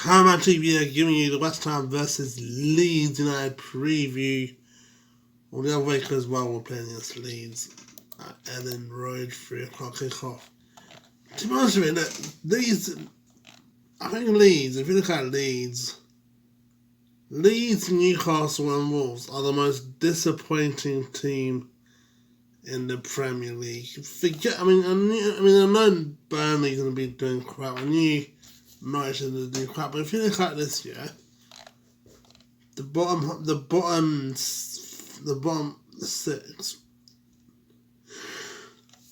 How am I TV giving you the West Ham versus Leeds United preview? Well, the other week as well, we're playing against Leeds at Ellen Road, 3 o'clock kickoff. To be honest with you, look, Leeds, I think Leeds, if you look at Leeds, Newcastle and Wolves are the most disappointing team in the Premier League. I know Burnley's going to be doing crap. I knew Norwich is going to do crap. But if you look at this year, the bottom six.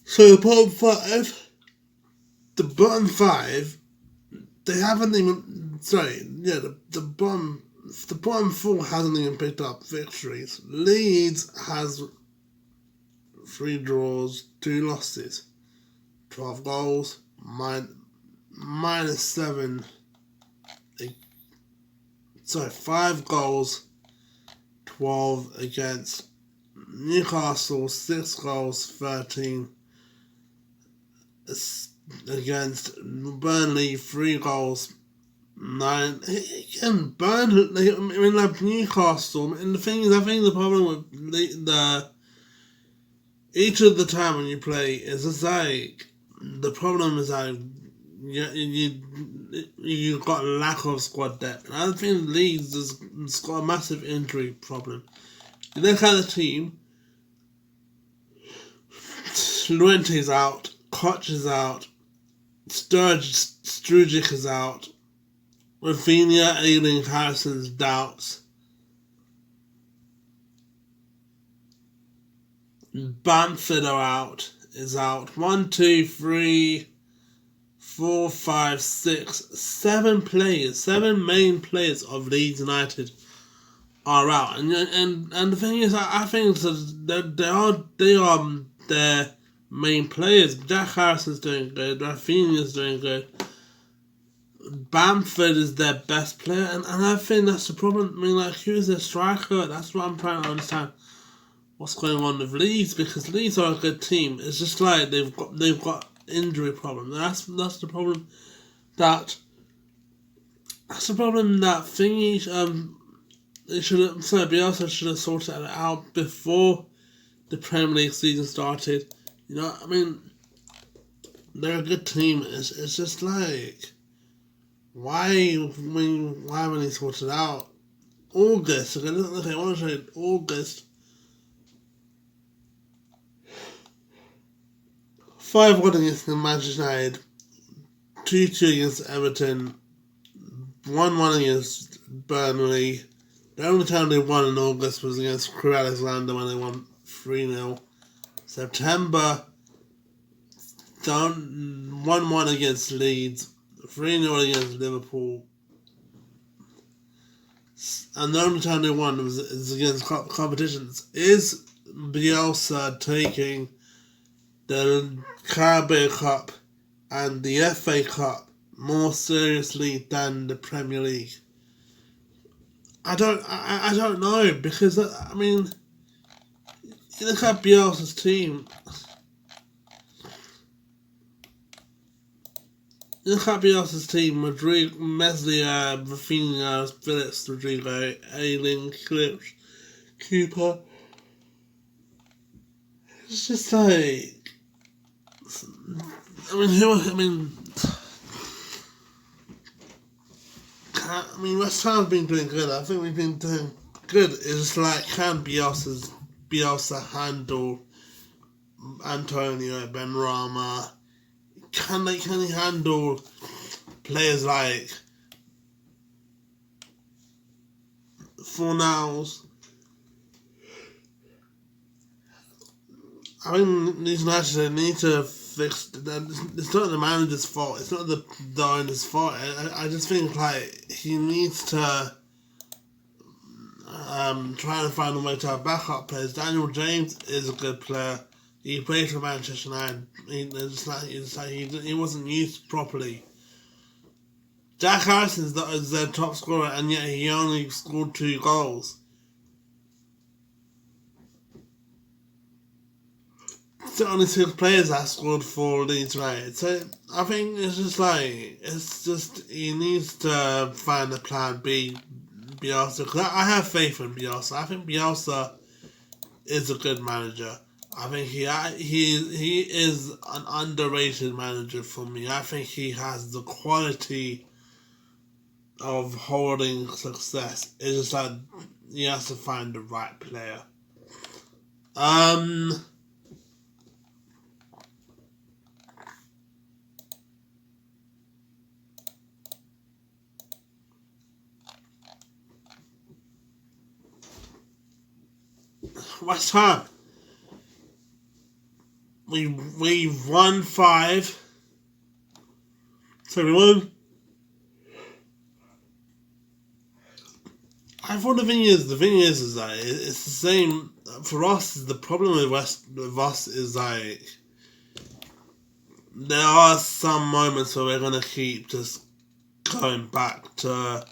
So the bottom five, they haven't even. The bottom four hasn't even picked up victories. Leeds has 3 draws, 2 losses, 12 goals, minus 7. 5 goals, 12 against Newcastle, 6 goals, 13 against Burnley, 3 goals, 9. Again, Burnley, Newcastle, and the thing is, I think the problem with each of the time when you play is just like, the problem is that you've got a lack of squad depth. And I think Leeds has got a massive injury problem. You look at the team, Luente's out, Koch is out, Strujic is out, Rafinha, Ailing, Harrison's doubts, Bamford is out. 1, 2, 3, 4, 5, 6, 7 players, 7 main players of Leeds United are out, and the thing is, I think they are their main players. Jack Harrison's doing good, Rafinha's doing good, Bamford is their best player, and I think that's the problem. Who is their striker? That's what I'm trying to understand. What's going on with Leeds? Because Leeds are a good team. It's just like they've got injury problems. That's the problem. Bielsa should have sorted it out before the Premier League season started. They're a good team. It's just like, why when they sorted out August? Okay, I want to say August. 5-1 against Manchester United, 2-2 against Everton, 1-1 against Burnley. The only time they won in August was against Crewe Alexander when they won 3-0. September, 1-1 against Leeds, 3-0 against Liverpool. And the only time they won is against competitions. Is Bielsa taking the Carabao Cup and the FA Cup more seriously than the Premier League? I don't know, because you look at Bielsa's team. Madrid, Meslier, Rafinha, Phillips, Rodrigo, Ailing, Clips, Cooper. It's just like, West Ham's been doing good. I think we've been doing good. It's like, can Bielsa handle Antonio, Benrahma? Can he handle players like Fornals? These matches, they need to fix. It's not the manager's fault. It's not the owner's fault. I just think he needs to try and find a way to have backup players. Daniel James is a good player. He played for Manchester United. He wasn't used properly. Jack Harrison is their top scorer, and yet he only scored 2 goals. the only 6 players that scored for Leeds United. So I think he needs to find a plan B, Bielsa. Because I have faith in Bielsa. I think Bielsa is a good manager. I think he is an underrated manager for me. I think he has the quality of holding success. It's just like he has to find the right player. West Ham. We won 5. So we won. I thought the thing is that it's the same for us. The problem with us is like there are some moments where we're gonna keep just going back to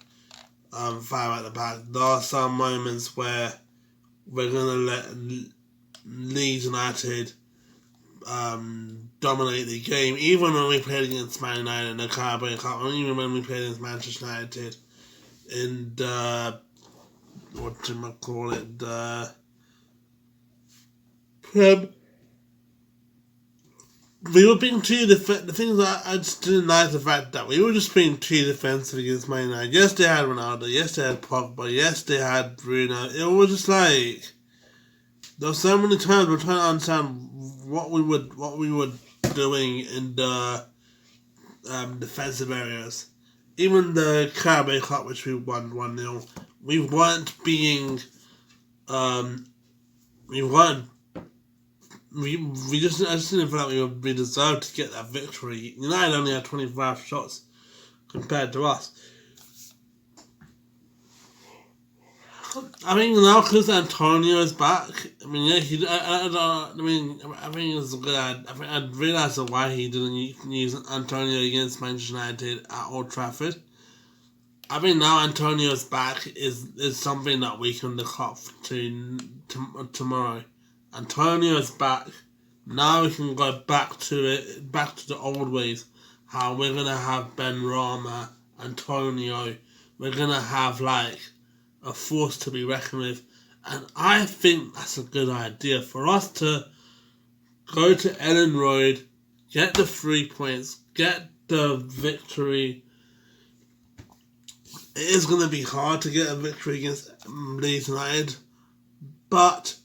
5 at the back. There are some moments where we're gonna let Leeds United dominate the game, even when we played against Man United in the Carabao Cup, and even when we played against Manchester United in the Prem. We were being too the things that I just didn't like the fact that we were just being too defensive against Man United. Yes, they had Ronaldo. Yes, they had Pogba. Yes, they had Bruno. It was just like there were so many times we're trying to understand what we were doing in the defensive areas. Even the Carabao Cup, which we won 1-0, we weren't being we just I just didn't feel like we deserved to get that victory. United only had 25 shots compared to us. I mean, now because Antonio is back, I mean, yeah, I think it's good. I realised why he didn't use Antonio against Manchester United at Old Trafford. I think now Antonio's back is something that we can look up to tomorrow. Antonio's back. Now we can go back to the old ways. How we're gonna have Ben Rama, Antonio. We're gonna have like a force to be reckoned with, and I think that's a good idea for us to go to Ellen Road, get the 3 points, get the victory. It is going to be hard to get a victory against Leeds United, but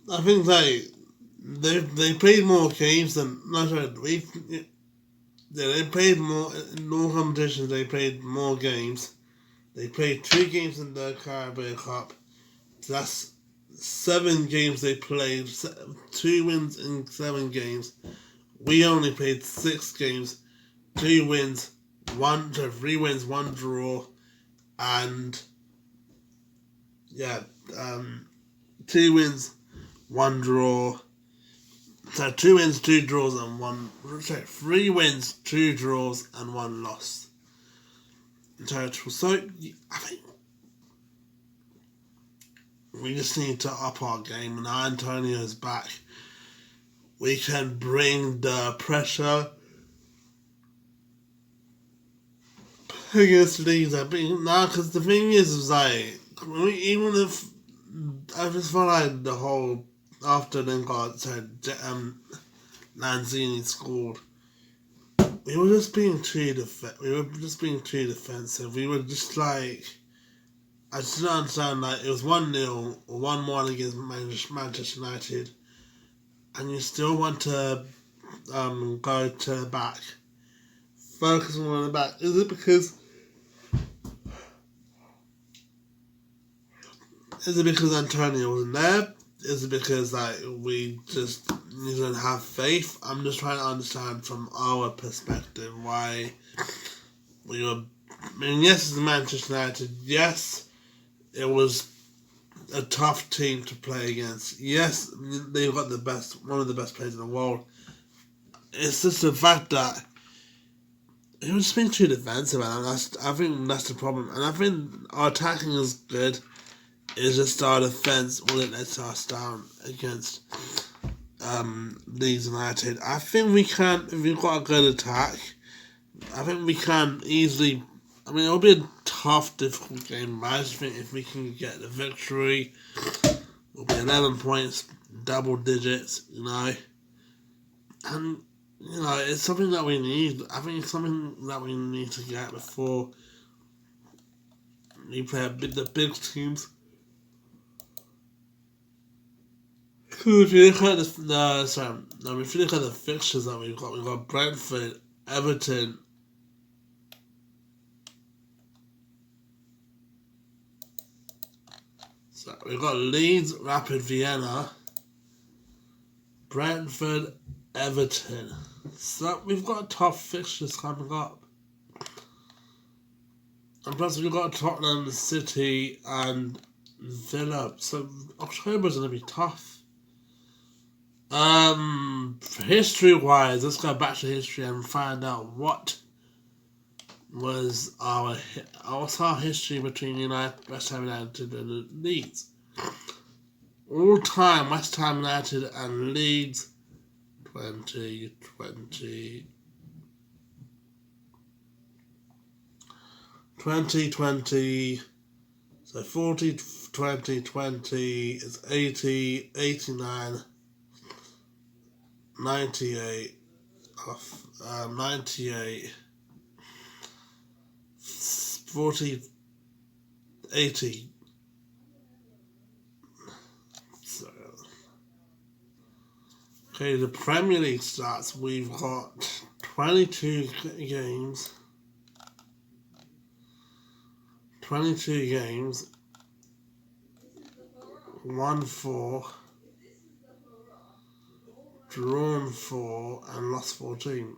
I think they played more games than they played more in all competitions. They played more games. They played 2 games in the Carabao Cup. So that's 7 games they played. 2 wins in 7 games. We only played 6 games. 3 wins, 1 draw, and 2 wins, 1 draw. So 2 wins, 2 draws, and 3 wins, 2 draws, and 1 loss in total. So I think we just need to up our game. Now Antonio's back, we can bring the pressure against Leeds. I mean, now because the thing is like even if I just felt like the whole after Lingard said Lanzini scored, we were just being too defensive. We were just like, I just don't understand. Like it was 1-0 or 1-1 against Manchester United, and you still want to go to the back, focus on the back. Is it because Antonio wasn't there? Is it because like we just didn't have faith? I'm just trying to understand from our perspective why we were. I mean, yes, it's Manchester United. Yes, it was a tough team to play against. Yes, they've got one of the best players in the world. It's just the fact that it was just being too defensive, and I think that's the problem. And I think our attacking is good. It's just our defence will let us down against Leeds United. I think we can, if we've got a good attack, I think we can easily. I mean, it'll be a tough, difficult game, but I just think if we can get the victory, it'll be 11 points, double digits, you know. And, you know, it's something that we need. I think it's something that we need to get before we play the big teams. If you look at if you look at the fixtures that we've got Brentford, Everton. So we've got Leeds, Rapid Vienna, Brentford, Everton. So we've got tough fixtures coming up. And plus we've got Tottenham, City and Villa. So October's going to be tough. History-wise, let's go back to history and find out what's our history between West Ham United and Leeds. All time West Ham United and Leeds 2020 so 40 2020 is 80 89 98 98 40 80 so okay, the Premier League starts. We've got 22 games won 4, drawn 4 and lost 14.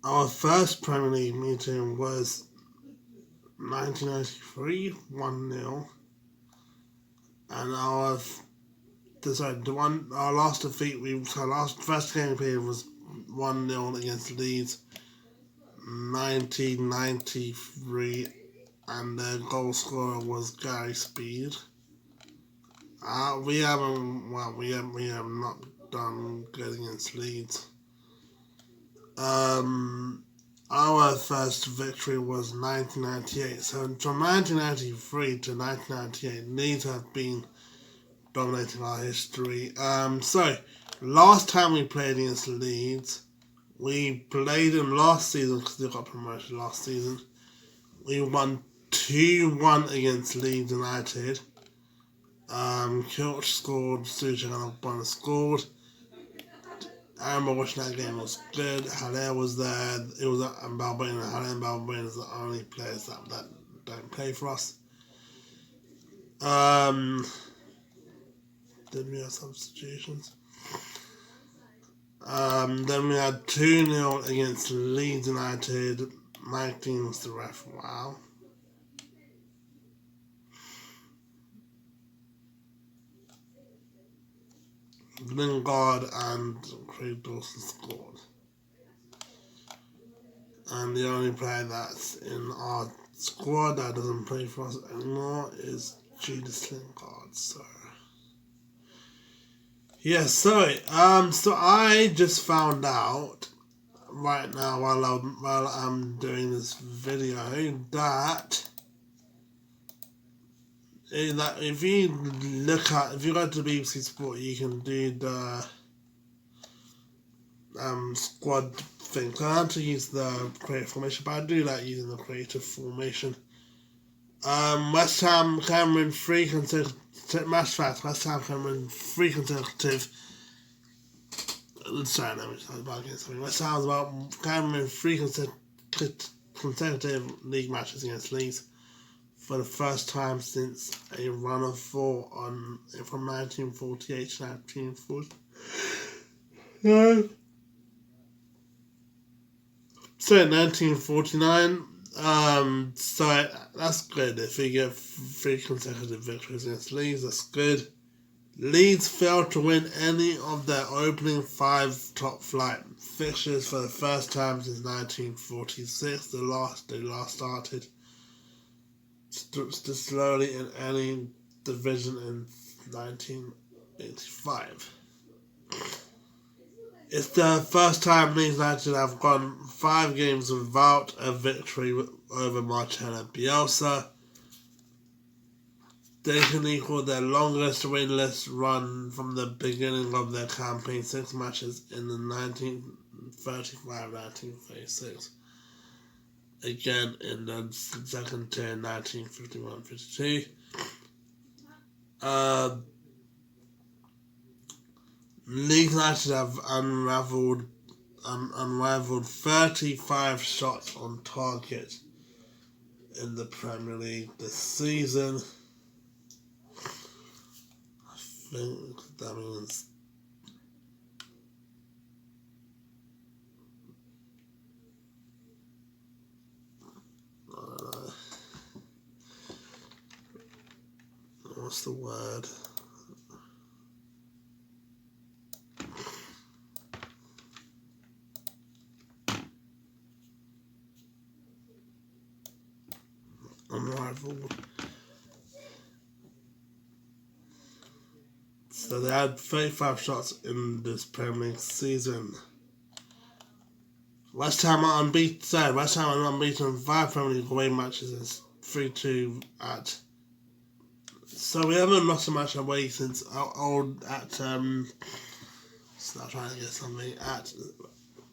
Our first Premier League meeting was 1993, 1-0, and our last defeat first game period was 1-0 against Leeds, 1993, and their goal scorer was Gary Speed. We have not done good against Leeds. Our first victory was 1998. So from 1993 to 1998, Leeds have been dominating our history. So last time we played against Leeds, we played them last season because they got promoted last season. We won 2-1 against Leeds United. Kilch scored, Suchan and Bonner scored. I remember watching that game. It was good. Haller was there. It was Balbuena. Haller and Balbuena is the only players that don't play for us. Did we have substitutions? Then we had 2-0 against Leeds United. 19 was the ref. Wow. Lingard and Craig Dawson scored. And the only player that's in our squad that doesn't play for us anymore is Judas Lingard. So yeah, sorry. So I just found out right now while I'm doing this video that if you go to BBC Sport, you can do the squad thing. So I had to use the creative formation, but I do like using the creative formation. West Ham Cameron 3 consecutive match facts. West Ham Cameron 3 consecutive. Sorry, no, West Ham's about Cameron 3 consecutive league matches against Leeds for the first time since a run of 4 from 1948 to 1940. So in 1949, So that's good. If we get 3 consecutive victories against Leeds, that's good. Leeds failed to win any of their opening 5 top flight fixtures for the first time since 1946. They last started slowly in any division in 1985. It's the first time Leeds United have gone 5 games without a victory over Marcelo Bielsa. They can equal their longest winless run from the beginning of their campaign, 6 matches in the 1935-1936. Again in the second tier, 1951-52. Leeds United have unrivaled 35 shots on target in the Premier League this season. I think that means what's the word? Unrivaled. So they had 35 shots in this Premier League season. West Ham are unbeaten. West Ham are unbeaten in 5 Premier League away matches and 3-2 at. So we haven't lost a match away since old at start trying to get something at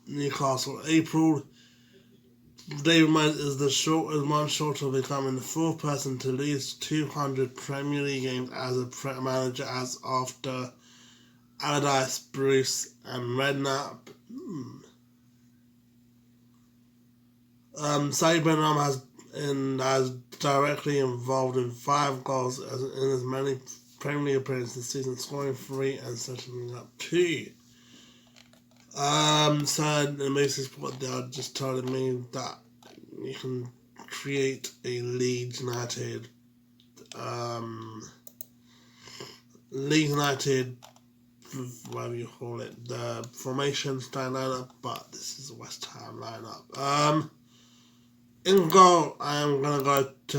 Newcastle April. David Moyes is one short of becoming the 4th person to lose 200 Premier League games as a manager, as after Allardyce, Bruce, and Redknapp. Sadio Benrahma has directly involved in 5 goals in as many Premier League appearances this season, scoring 3 and setting up 2. So in most sport, they are just telling me that you can create a Leeds United, whatever you call it, the formation style lineup, but this is a West Ham lineup. In goal, I am gonna go to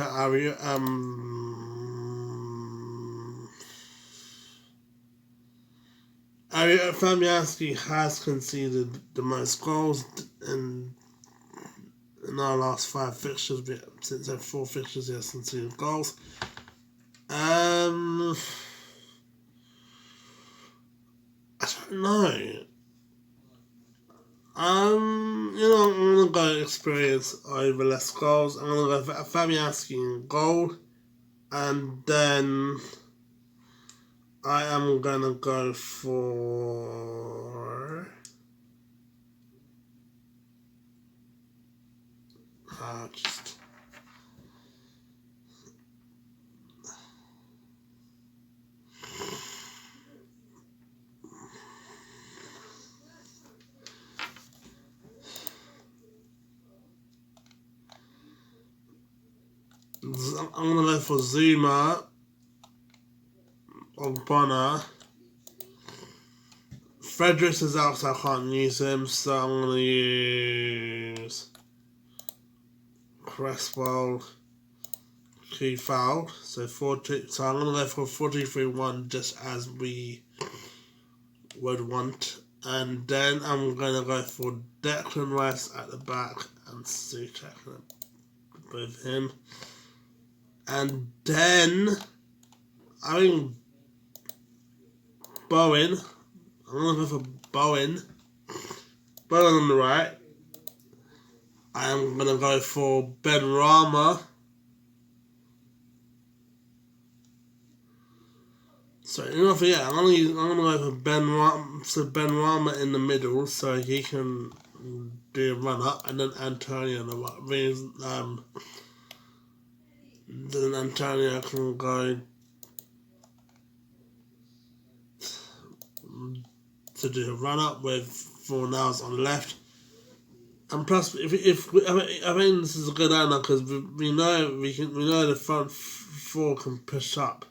Ariel Fabianski has conceded the most goals in our last 5 fixtures. Since our 4 fixtures, he has conceded goals. I don't know. I'm gonna go experience over less goals. I'm gonna go for Fabianski in goal, and then I am gonna go for I'm gonna go for Zuma or Bonner. Fredericks is out, so I can't use him, so I'm gonna use Cresswell, Kefal. So I'm gonna go for 4-2-3-1, just as we would want. And then I'm gonna go for Declan Rice at the back and Souček with him. And then I think Bowen. I'm gonna go for Bowen. Bowen on the right. I am gonna go for Benrahma. So I'm gonna go for Benrahma in the middle, so he can do a run up, and then Antonio on the right. Then Antonio can go to do a run up with Fornals on the left. And plus, I think this is a good angle because we know the front four can push up.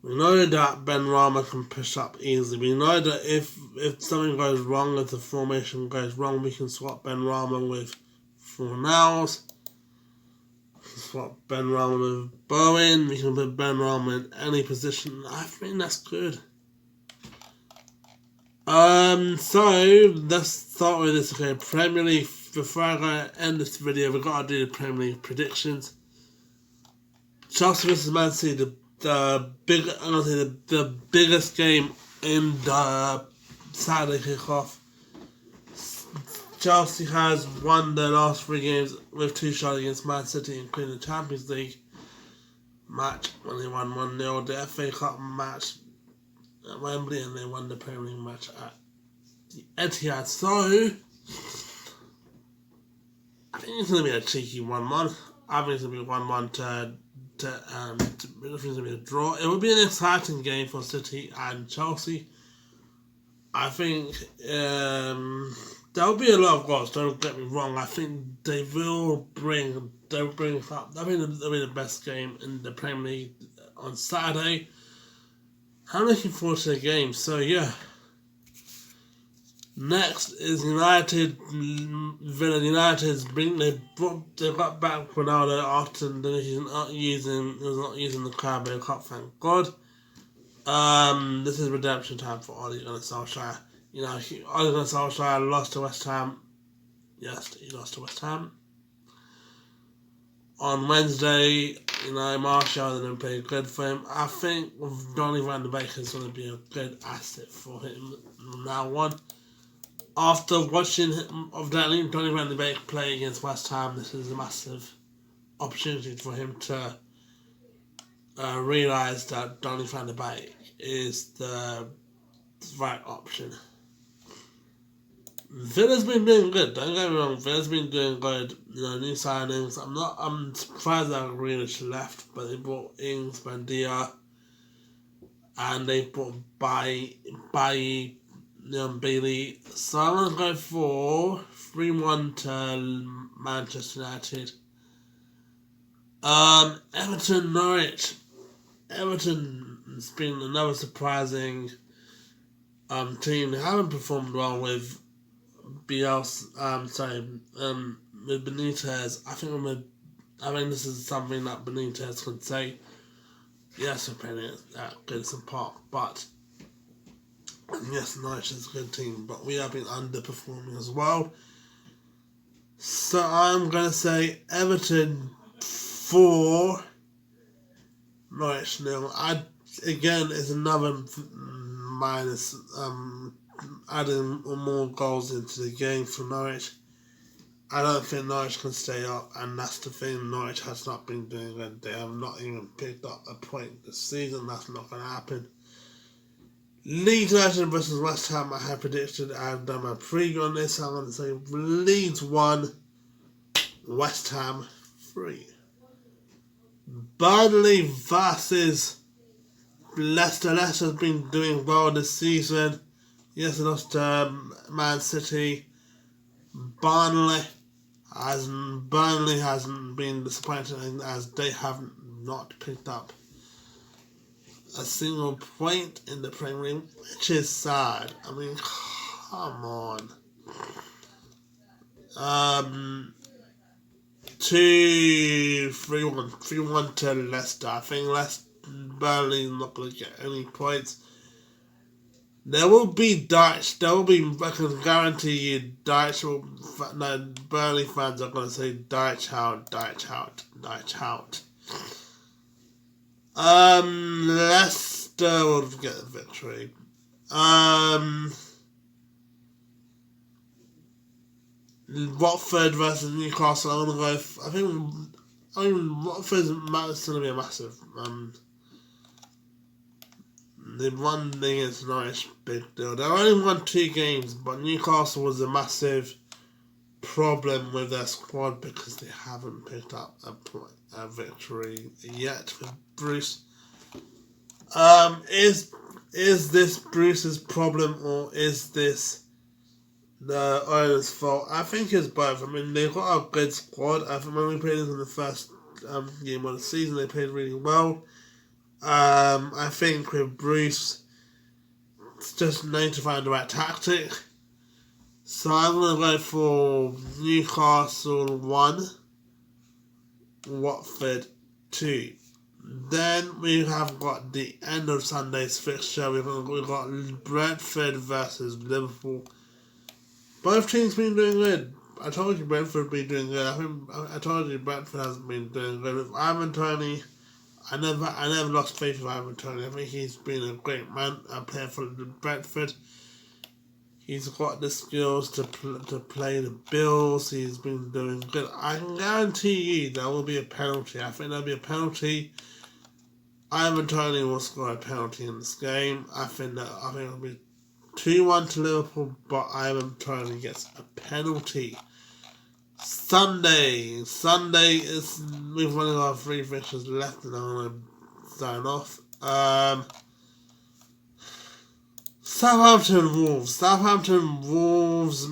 We know that Ben Rama can push up easily. We know that if something goes wrong, if the formation goes wrong, we can swap Ben Rama with Fornals. Swap Ben Rama with Bowen. We can put Ben Rama in any position. I think that's good. So let's start with this. Okay, Premier League. Before I go end this video, we've got to do the Premier League predictions. Chelsea vs Man City, the biggest game in the Saturday kickoff. Chelsea has won their last 3 games with 2 shots against Man City, including the Champions League match when they won 1-0, the FA Cup match at Wembley, and they won the Premier League match at the Etihad. So I think it's going to be a cheeky 1-1. I think it's going to be 1-1 I think it's going to be a draw. It will be an exciting game for City and Chelsea. I think there will be a lot of goals, don't get me wrong. I think they will bring up. I think they'll be the best game in the Premier League on Saturday. I'm looking forward to the game. So yeah. Next is United. Villa United's they got back Ronaldo after he was not using the Carabao Cup. Thank God. This is redemption time for Ole Gunnar Solskjaer. You know, Ole Gunnar Solskjaer lost to West Ham. Yes, he lost to West Ham. On Wednesday, you know, Martial didn't play good for him. I think Donny van de Beek is going to be a good asset for him from now on. After watching Donny van de Beek play against West Ham, this is a massive opportunity for him to realise that Donny van de Beek is the right option. Villa's been doing good, don't get me wrong, Villa's been doing good, you know, new signings. I'm surprised that Grealish left, but they brought Ings, Bandia, and they brought Bailly, Bailey. So I'm going to go for 3-1 to Manchester United. Everton, Norwich. Everton's been another surprising team. They haven't performed well with with Benitez. I think this is something that Benitez could say. Yes, we're playing at Goodison Park, but yes, Norwich is a good team, but we have been underperforming as well. So I'm going to say Everton 4, Norwich 0. Again, it's another minus, adding more goals into the game for Norwich. I don't think Norwich can stay up, and that's the thing. Norwich has not been doing good. They have not even picked up a point this season. That's not going to happen. Leeds United versus West Ham, I have predicted. I've done my preview on this. I'm going to say Leeds 1, West Ham 3. Burnley versus Leicester. Leicester's been doing well this season. Yes, they lost to Man City. Burnley hasn't been disappointing, as they have not picked up a single point in the Premier League, which is sad. I mean, come on. 3-1 to Leicester. I think Burnley's not going to get any points. There will be Dutch. I can guarantee you, Burnley fans are going to say Dutch out. Leicester will get the victory. Watford versus Newcastle. I'm going to go. I think Watford's going to be a massive. They won against Norwich, big deal. They only won 2 games, but Newcastle was a massive problem with their squad because they haven't picked up a victory yet with Bruce. Is this Bruce's problem, or is this the Oilers' fault. I think it's both. I mean, they've got a good squad. I think when we played them in the first game of the season, they played really well. I think with Bruce, it's just need to find the right tactic. So I'm going to go for Newcastle 1, Watford 2. Then we have got the end of Sunday's fixture. We've got Brentford versus Liverpool. Both teams been doing good. I told you Brentford been doing good. I told you Brentford hasn't been doing good. With Ivan Toney, I never lost faith with Ivan Toney. I think he's been a great man. A player for Brentford. He's got the skills to play the Bills. He's been doing good. I can guarantee you there will be a penalty. I think there'll be a penalty. Ivan Toney will score a penalty in this game. I think it'll be 2-1 to Liverpool, but Ivan Toney gets a penalty. Sunday is we've only got 3 fixtures left, and I'm gonna sign off. Southampton Wolves.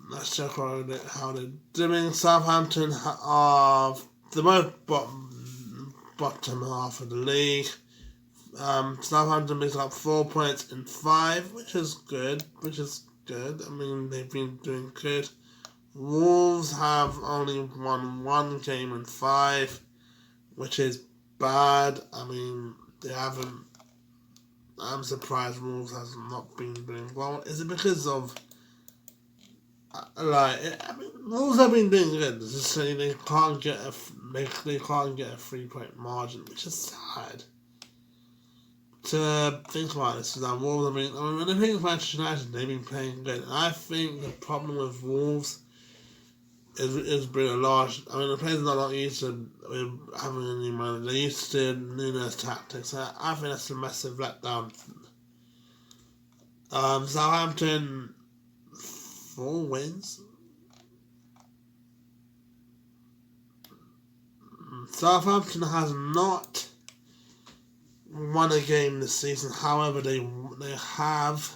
Let's check how they're doing. Southampton are the most bottom half of the league. Southampton picks up 4 points in 5, which is good. I mean, they've been doing good. Wolves have only won 1 game in 5, which is bad. I mean, they haven't. I'm surprised Wolves has not been doing well. Is it because of Wolves have been doing good. It's just saying they can't get a 3-point margin, which is sad. To think about this is that Wolves have been. I mean, when they think of Manchester United, they've been playing good. And I think the problem with Wolves is been a large. I mean, the players are not used to having any money. They're used to Nuno's tactics. I think that's a massive letdown. Southampton 4 wins. Southampton has not won a game this season. However, they have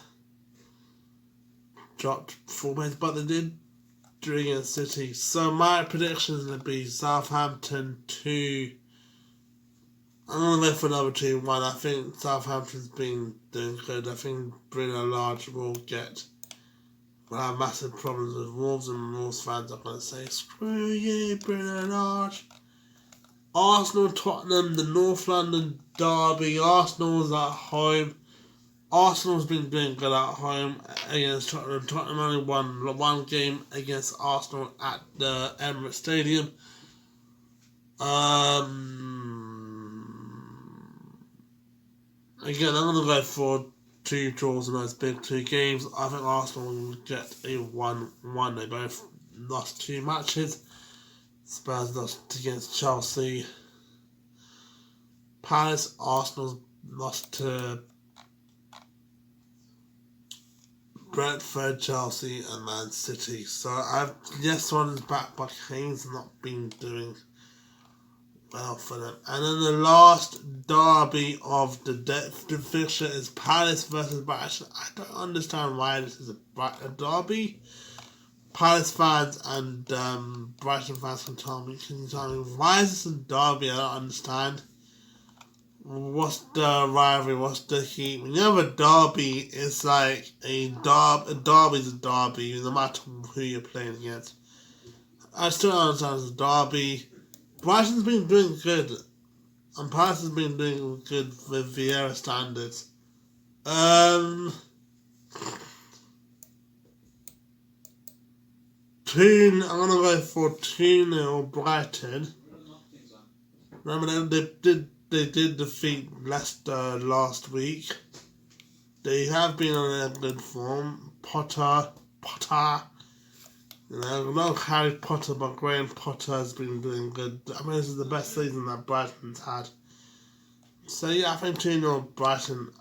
dropped 4 points, but they did against City. So my prediction is going to be Southampton 2. I'm going to go for another 2-1. I think Southampton's been doing good. I think Bruno Lage will have massive problems with Wolves, and Wolves fans are going to say, screw you, Bruno Lage. Arsenal, Tottenham, the North London derby. Arsenal's at home. Arsenal's been doing good at home against Tottenham. Tottenham only won 1 game against Arsenal at the Emirates Stadium. Again, I'm going to go for 2 draws in those big 2 games. I think Arsenal will get a 1-1. They both lost 2 matches. Spurs lost against Chelsea. Palace, Arsenal lost to Brentford, Chelsea, and Man City. So one is back, but Kane's not been doing well for them. And then the last derby of the fixture is Palace versus Brighton. I don't understand why this is a derby. Palace fans and Brighton fans can you tell me why is this a derby? I don't understand. What's the rivalry? What's the heat? When you have a derby, it's like a derby is a derby, no matter who you're playing against. I still don't understand it's a derby. Brighton's been doing good, and Palace has been doing good with Vieira standards. I'm gonna go for 2-0 Brighton. Remember they did defeat Leicester last week. They have been on a good form. Potter. No Harry Potter, but Graham Potter has been doing good. I mean, this is the best season that Brighton's had. So yeah, I think 2-0 Brighton.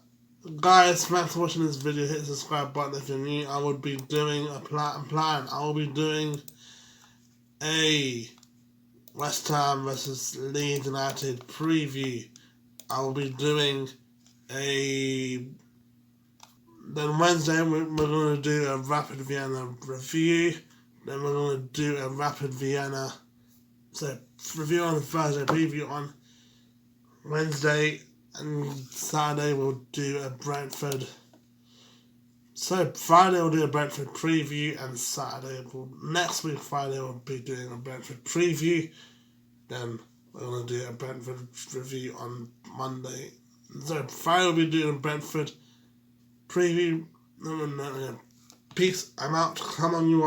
Guys, thanks for watching this video. Hit the subscribe button if you're new. I would be doing a plan. I will be doing a West Ham versus Leeds United preview. I will be doing a Then Wednesday we're going to do a Rapid Vienna review. Then we're going to do a Rapid Vienna review on Thursday, preview on Wednesday, and Saturday we'll do a Brentford. So Friday we'll do a Brentford preview, and next week Friday we'll be doing a Brentford preview. Then we're going to do a Brentford review on Monday. So Friday we'll be doing a Brentford preview. Peace, I'm out. Come on, you